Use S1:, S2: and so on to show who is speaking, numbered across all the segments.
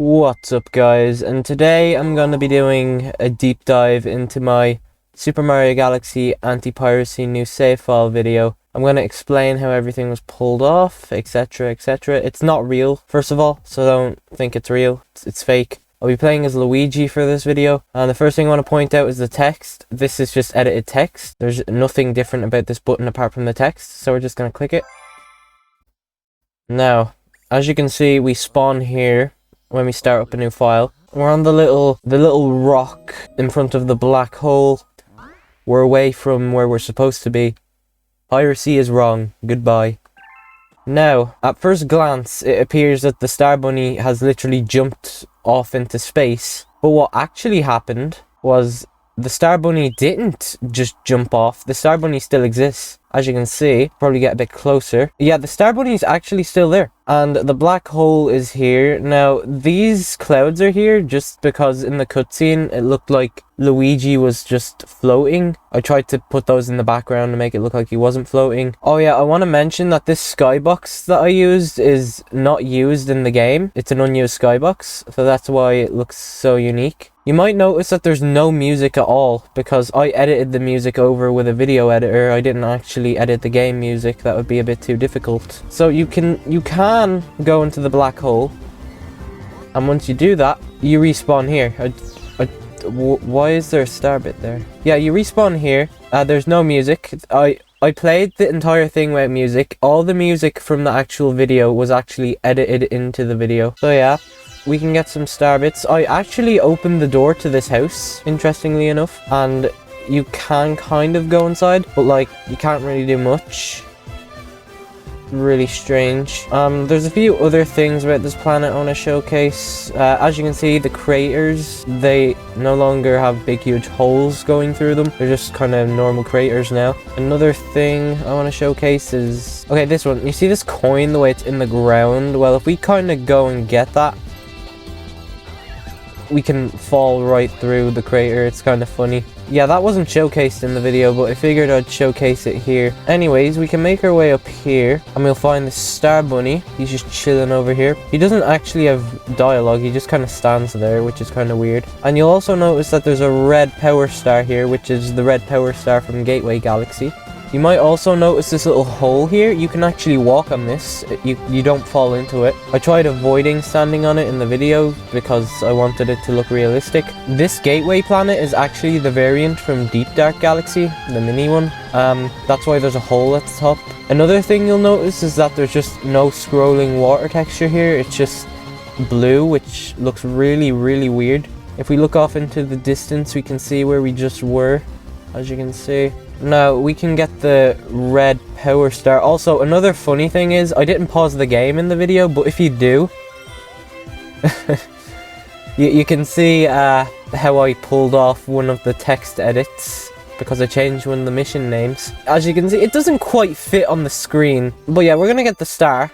S1: What's up guys, and today I'm going to be doing a deep dive into my Super Mario Galaxy anti-piracy new save file video. I'm going to explain how everything was pulled off, etc, etc. It's not real, first of all, so don't think it's real, it's fake. I'll be playing as Luigi for this video, and the first thing I want to point out is the text. This is just edited text. There's nothing different about this button apart from the text, so we're just going to click it. Now, as you can see, we spawn here when we start up a new file. We're on the little rock in front of the black hole. We're away from where we're supposed to be. Piracy is wrong. Goodbye. Now, at first glance, it appears that the Star Bunny has literally jumped off into space. But what actually happened was the Star Bunny didn't just jump off. The Star Bunny still exists. As you can see, probably get a bit closer. Yeah, the Star Bunny is actually still there. And the black hole is here. Now, these clouds are here just because in the cutscene, it looked like Luigi was just floating. I tried to put those in the background to make it look like he wasn't floating. Oh yeah, I want to mention that this skybox that I used is not used in the game. It's an unused skybox, so that's why it looks so unique. You might notice that there's no music at all because I edited the music over with a video editor. I didn't actually edit the game music. That would be a bit too difficult. So you can go into the black hole, and once you do that, you respawn here. Why is there a star bit there? Yeah, you respawn here. There's no music. I played the entire thing without music. All the music from the actual video was actually edited into the video. So yeah, we can get some star bits. I actually opened the door to this house, interestingly enough, and you can kind of go inside, but like you can't really do much. Really strange. There's a few other things about this planet I want to showcase. As you can see, the craters, they no longer have big huge holes going through them. They're just kind of normal craters now. Another thing I want to showcase is, okay, this one. You see this coin, the way it's in the ground? Well, if we kind of go and get that, we can fall right through the crater. It's kind of funny. Yeah, that wasn't showcased in the video, but I figured I'd showcase it here. Anyways, we can make our way up here, and we'll find the Star Bunny. He's just chilling over here. He doesn't actually have dialogue, he just kind of stands there, which is kind of weird. And you'll also notice that there's a red power star here, which is the red power star from Gateway Galaxy. You might also notice this little hole here. You can actually walk on this. You don't fall into it. I tried avoiding standing on it in the video because I wanted it to look realistic. This gateway planet is actually the variant from Deep Dark Galaxy, the mini one. That's why there's a hole at the top. Another thing you'll notice is that there's just no scrolling water texture here. It's just blue, which looks really, really weird. If we look off into the distance, we can see where we just were, as you can see. Now, we can get the red power star. Also, another funny thing is, I didn't pause the game in the video, but if you do, you can see how I pulled off one of the text edits, because I changed one of the mission names. As you can see, it doesn't quite fit on the screen. But yeah, we're gonna get the star.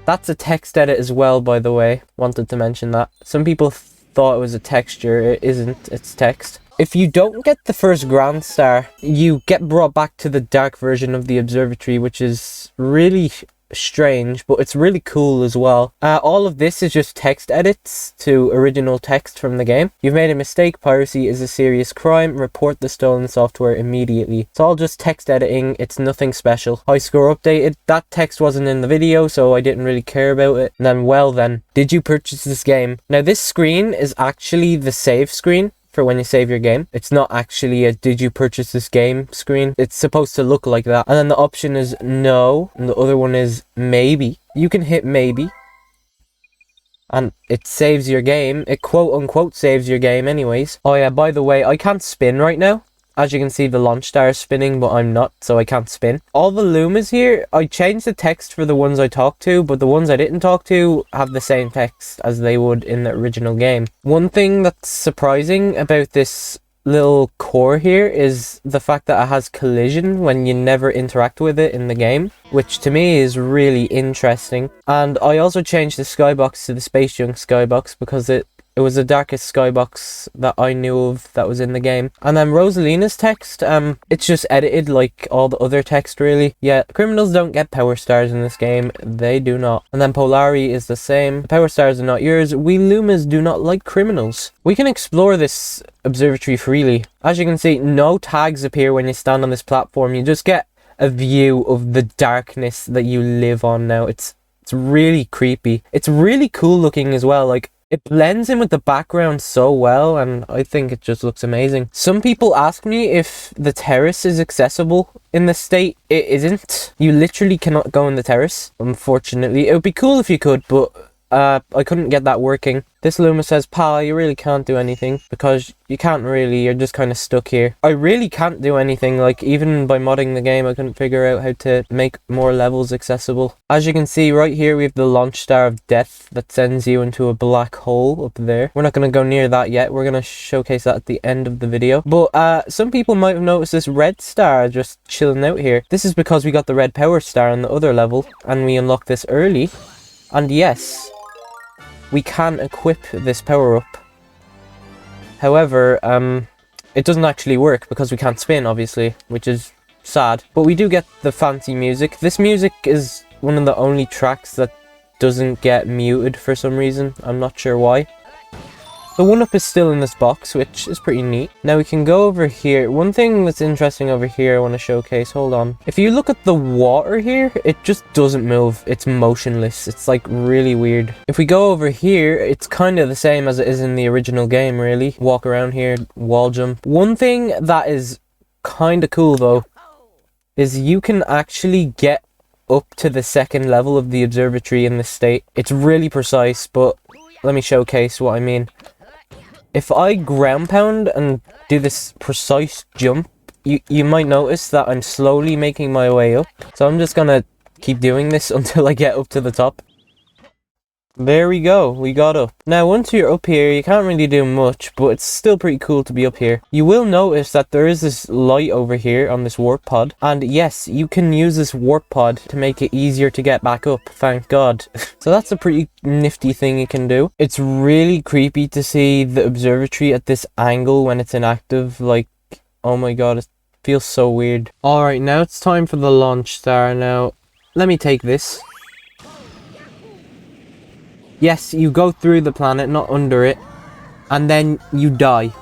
S1: That's a text edit as well, by the way. Wanted to mention that. Some people thought it was a texture. It isn't, it's text. If you don't get the first Grand Star, you get brought back to the dark version of the Observatory, which is really strange, but it's really cool as well. All of this is just text edits to original text from the game. You've made a mistake. Piracy is a serious crime. Report the stolen software immediately. It's all just text editing. It's nothing special. High score updated. That text wasn't in the video, so I didn't really care about it. And then, well then, did you purchase this game? Now, this screen is actually the save screen for when you save your game. It's not actually a did you purchase this game screen. It's supposed to look like that. And then the option is no, and the other one is maybe. You can hit maybe, and it saves your game. It quote unquote saves your game anyways. Oh yeah, by the way, I can't spin right now. As you can see, the launch star is spinning, but I'm not, so I can't spin. All the Lumas here, I changed the text for the ones I talked to, but the ones I didn't talk to have the same text as they would in the original game. One thing that's surprising about this little core here is the fact that it has collision when you never interact with it in the game, which to me is really interesting. And I also changed the skybox to the Space Junk skybox because it It was the darkest skybox that I knew of that was in the game. And then Rosalina's text, it's just edited like all the other text really. Yeah, criminals don't get power stars in this game. They do not. And then Polari is the same. The power stars are not yours. We Lumas do not like criminals. We can explore this observatory freely. As you can see, no tags appear when you stand on this platform. You just get a view of the darkness that you live on now. It's really creepy. It's really cool looking as well. Like, it blends in with the background so well, and I think it just looks amazing. Some people ask me if the terrace is accessible in the state. It isn't. You literally cannot go in the terrace, unfortunately. It would be cool if you could, but I couldn't get that working. This Luma says, pal, you really can't do anything, because you can't really, you're just kind of stuck here. I really can't do anything, like even by modding the game I couldn't figure out how to make more levels accessible. As you can see right here we have the launch star of death that sends you into a black hole up there. We're not going to go near that yet, we're going to showcase that at the end of the video. But some people might have noticed this red star just chilling out here. This is because we got the red power star on the other level and we unlocked this early. And yes, we can equip this power-up. However, it doesn't actually work because we can't spin, obviously, which is sad. But we do get the fancy music. This music is one of the only tracks that doesn't get muted for some reason. I'm not sure why. The 1-up is still in this box, which is pretty neat. Now we can go over here. One thing that's interesting over here I want to showcase. Hold on. If you look at the water here, it just doesn't move. It's motionless. It's like really weird. If we go over here, it's kind of the same as it is in the original game, really. Walk around here, wall jump. One thing that is kind of cool though, is you can actually get up to the second level of the observatory in this state. It's really precise, but let me showcase what I mean. If I ground pound and do this precise jump, you might notice that I'm slowly making my way up. So I'm just gonna keep doing this until I get up to the top. There we go, we got up. Now once you're up here, you can't really do much, but it's still pretty cool to be up here. You will notice that there is this light over here on this warp pod. And yes, you can use this warp pod to make it easier to get back up, thank God. So that's a pretty nifty thing you can do. It's really creepy to see the observatory at this angle when it's inactive. Like, oh my God, it feels so weird. Alright, now it's time for the launch star. Now, let me take this. Yes, you go through the planet, not under it, and then you die.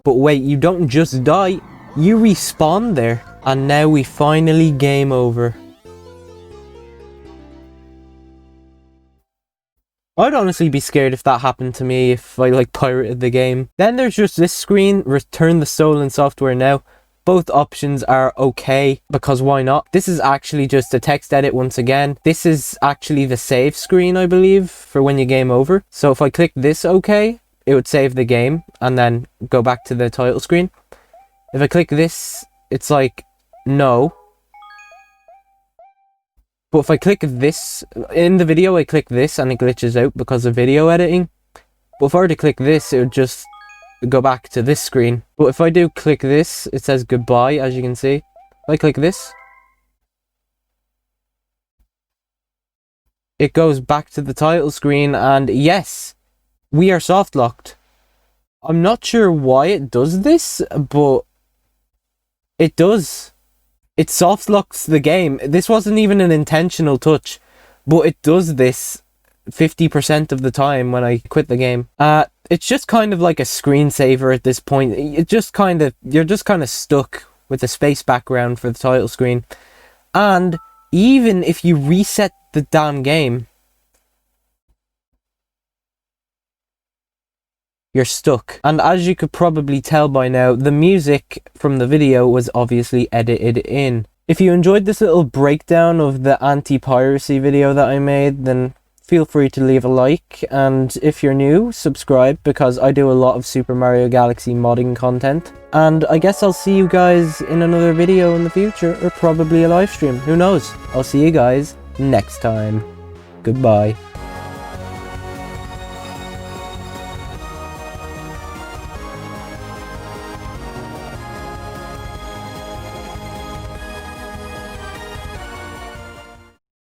S1: But wait, you don't just die, you respawn there. And now we finally game over. I'd honestly be scared if that happened to me, if I like pirated the game. Then there's just this screen, return the stolen software now. Both options are okay, because why not? This is actually just a text edit once again. This is actually the save screen, I believe, for when you game over. So if I click this okay, it would save the game and then go back to the title screen. If I click this, it's like, no. But if I click this, in the video I click this and it glitches out because of video editing. But if I were to click this, it would just go back to this screen. But if I do click this, it says goodbye, as you can see. If I click this, it goes back to the title screen, and yes, we are soft locked. I'm not sure why it does this, but it does. It soft locks the game. This wasn't even an intentional touch, but it does this 50% of the time when I quit the game. It's just kind of like a screensaver at this point. It just kind of, you're just kind of stuck with the space background for the title screen. And even if you reset the damn game, you're stuck. And as you could probably tell by now, the music from the video was obviously edited in. If you enjoyed this little breakdown of the anti-piracy video that I made, then feel free to leave a like, and if you're new, subscribe, because I do a lot of Super Mario Galaxy modding content. And I guess I'll see you guys in another video in the future, or probably a live stream, who knows. I'll see you guys next time. Goodbye.